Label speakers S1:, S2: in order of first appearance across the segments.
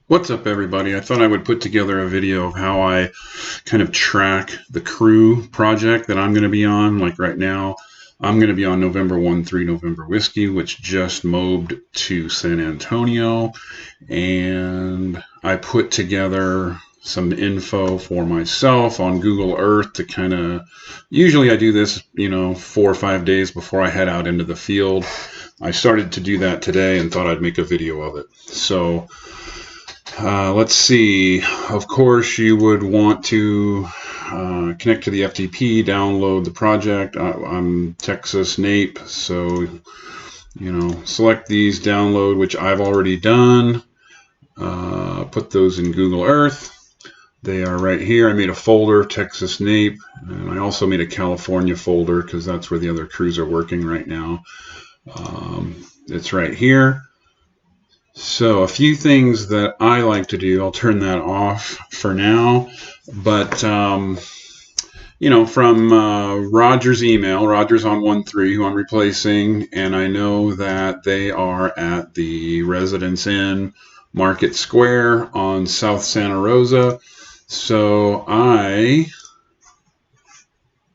S1: What's up, everybody? I thought I would put together a video of how I kind of track the crew project that I'm going to be on. Like right now, I'm going to be on November 1-3 November Whiskey, which just moved to San Antonio. And I put together some info for myself on Google Earth to kind of, usually I do this, 4 or 5 days before I head out into the field. I started to do that today and thought I'd make a video of it. So let's see. Of course, you would want to connect to the FTP, download the project. I'm Texas NAPE, so select these, download, which I've already done. Put those in Google Earth. They are right here. I made a folder, Texas NAPE, and I also made a California folder because that's where the other crews are working right now. It's right here. So a few things that I like to do, I'll turn that off for now, but from Roger's email, Roger's on 1-3, who I'm replacing, and I know that they are at the Residence Inn Market Square on South Santa Rosa, so I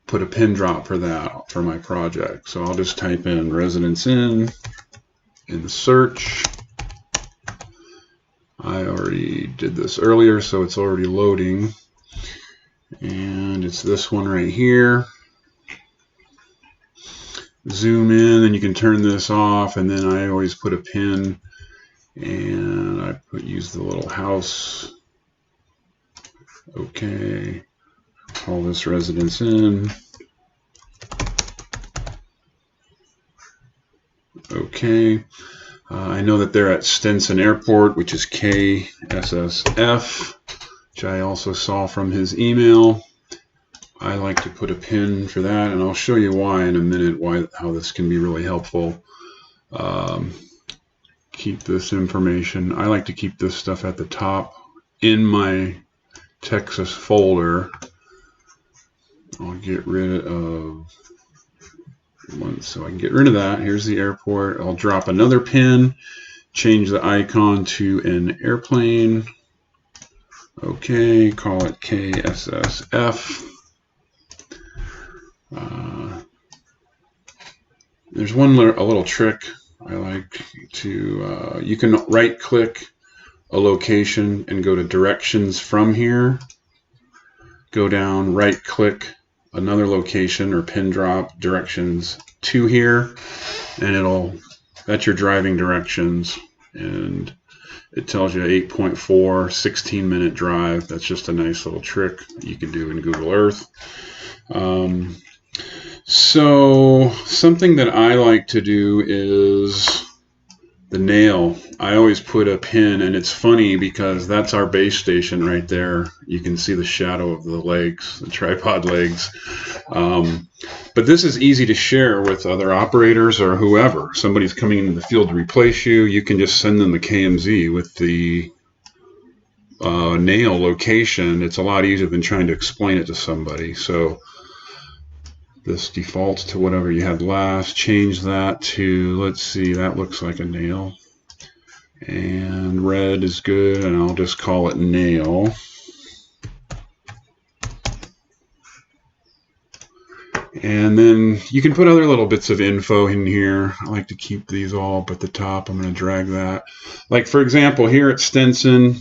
S1: put a pin drop for that for my project. So I'll just type in Residence Inn in the search. I already did this earlier, so it's already loading. And it's this one right here. Zoom in, and you can turn this off, and then I always put a pin, and I use the little house. Okay. Call this Residence Inn. Okay. I know that they're at Stinson Airport, which is KSSF, which I also saw from his email. I like to put a pin for that, and I'll show you why in a minute, how this can be really helpful. Keep this information. I like to keep this stuff at the top in my Texas folder. I'll get rid of so I can get rid of that. Here's the airport. I'll drop another pin, change the icon to an airplane. Okay, call it KSSF. There's a little trick I like to, you can right click a location and go to directions from here. Go down, right click another location or pin drop directions to here, and that's your driving directions, and it tells you 8.4 16-minute drive. That's just a nice little trick you can do in Google Earth. So something that I like to do is the nail. I always put a pin, and it's funny because that's our base station right there. You can see the shadow of the legs, the tripod legs. But this is easy to share with other operators or whoever. Somebody's coming into the field to replace you. You can just send them the KMZ with the nail location. It's a lot easier than trying to explain it to somebody. So this defaults to whatever you had last. Change that to, let's see, that looks like a nail. And red is good, and I'll just call it nail. And then you can put other little bits of info in here. I like to keep these all up at the top. I'm going to drag that. Like, for example, here at Stinson,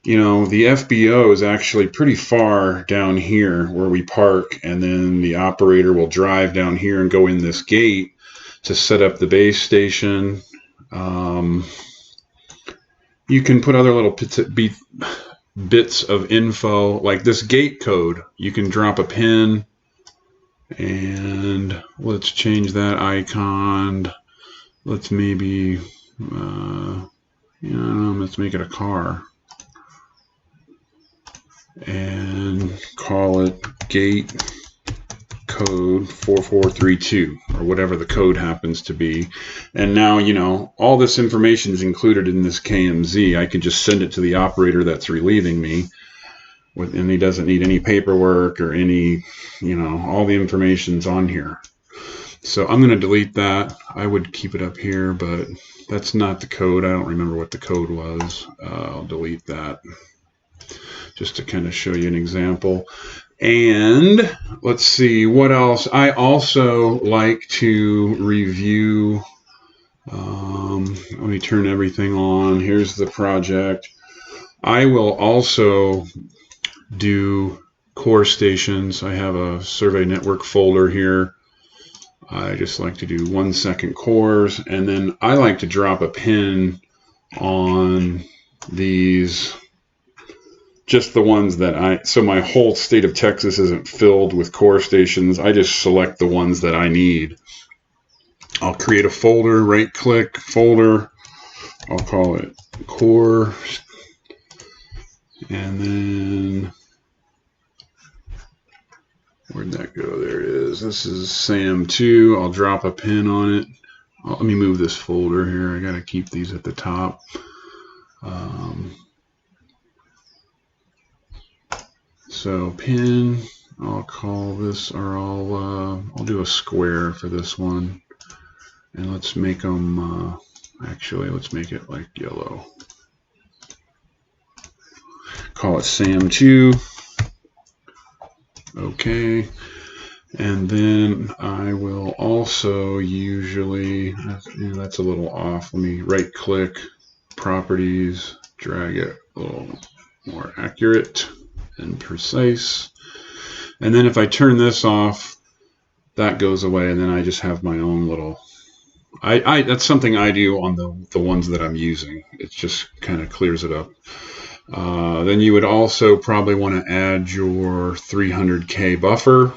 S1: the FBO is actually pretty far down here where we park, and then the operator will drive down here and go in this gate to set up the base station. You can put other little bits of info, like this gate code. You can drop a pin, and let's change that icon. Let's maybe, let's make it a car. And call it gate code 4432 or whatever the code happens to be. And now, all this information is included in this KMZ. I can just send it to the operator that's relieving me, and he doesn't need any paperwork or any, all the information's on here. So I'm going to delete that. I would keep it up here, but that's not the code. I don't remember what the code was. I'll delete that just to kind of show you an example. And let's see what else. I also like to review. Let me turn everything on. Here's the project. I will also do COR stations. I have a survey network folder here. I just like to do 1 second cores, and then I like to drop a pin on these, just the ones that so my whole state of Texas isn't filled with COR stations. I just select the ones that I need. I'll create a folder, right click, folder. I'll call it COR, and then where'd that go? There it is. This is SAM2. I'll drop a pin on it. Let me move this folder here. I got to keep these at the top. So pin, I'll call this, or I'll do a square for this one. And let's make them, actually, let's make it like yellow. Call it SAM2. Okay. And then I will also usually, that's a little off. Let me right click, properties, drag it a little more accurate and precise. And then if I turn this off, that goes away, and then I just have my own little, that's something I do on the ones that I'm using. It just kind of clears it up. Then you would also probably want to add your 300K buffer,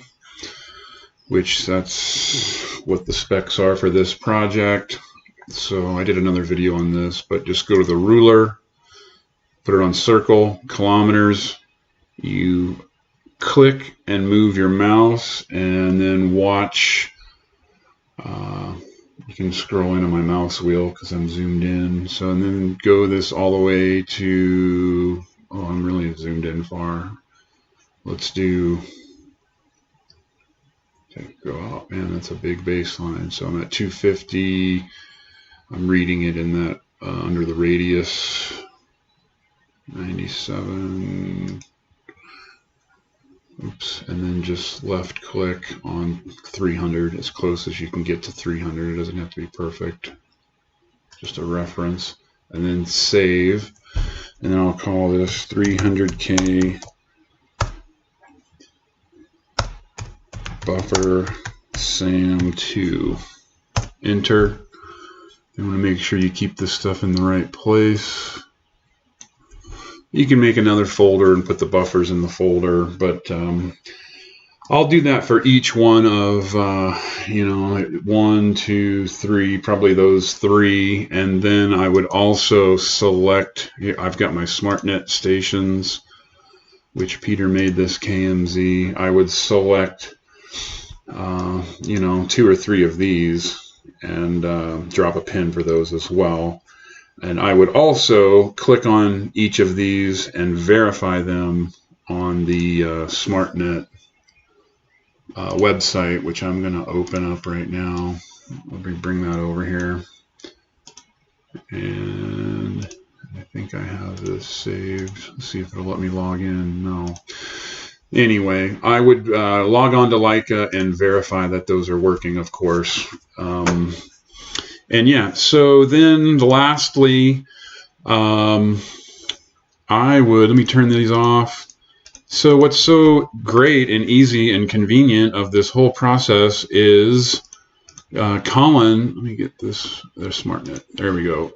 S1: which that's what the specs are for this project. So I did another video on this, but just go to the ruler, put it on circle, kilometers. You click and move your mouse, and then watch. You can scroll into my mouse wheel because I'm zoomed in. So, and then go this all the way to, oh, I'm really zoomed in far. Let's do, okay, go, oh man, that's a big baseline. So I'm at 250. I'm reading it in that under the radius, 97. Oops, and then just left click on 300, as close as you can get to 300. It doesn't have to be perfect, just a reference. And then save, and then I'll call this 300K buffer SAM2. Enter. You want to make sure you keep this stuff in the right place. You can make another folder and put the buffers in the folder, but I'll do that for each one of, 1, 2, 3, probably those 3. And then I would also select, I've got my SmartNet stations, which Peter made this KMZ. I would select, 2 or 3 of these and drop a pin for those as well. And I would also click on each of these and verify them on the SmartNet website, which I'm going to open up right now. Let me bring that over here. And I think I have this saved. Let's see if it'll let me log in. No. Anyway, I would log on to Leica and verify that those are working, of course. And yeah, so then lastly, let me turn these off. So what's so great and easy and convenient of this whole process is Colin, let me get this, there's SmartNet, there we go.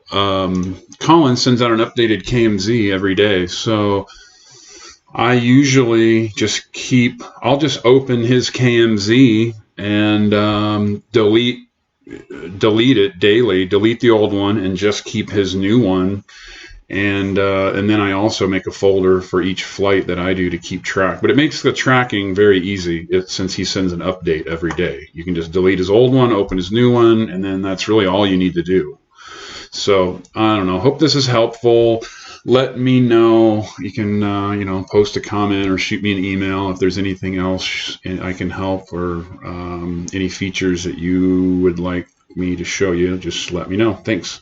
S1: Colin sends out an updated KMZ every day. So I usually just I'll just open his KMZ and delete it daily, delete the old one and just keep his new one. And then I also make a folder for each flight that I do to keep track. But it makes the tracking very easy since he sends an update every day. You can just delete his old one, open his new one, and then that's really all you need to do. So I don't know. Hope this is helpful. let me know. You can, post a comment or shoot me an email if there's anything else I can help, or any features that you would like me to show you. Just let me know. Thanks.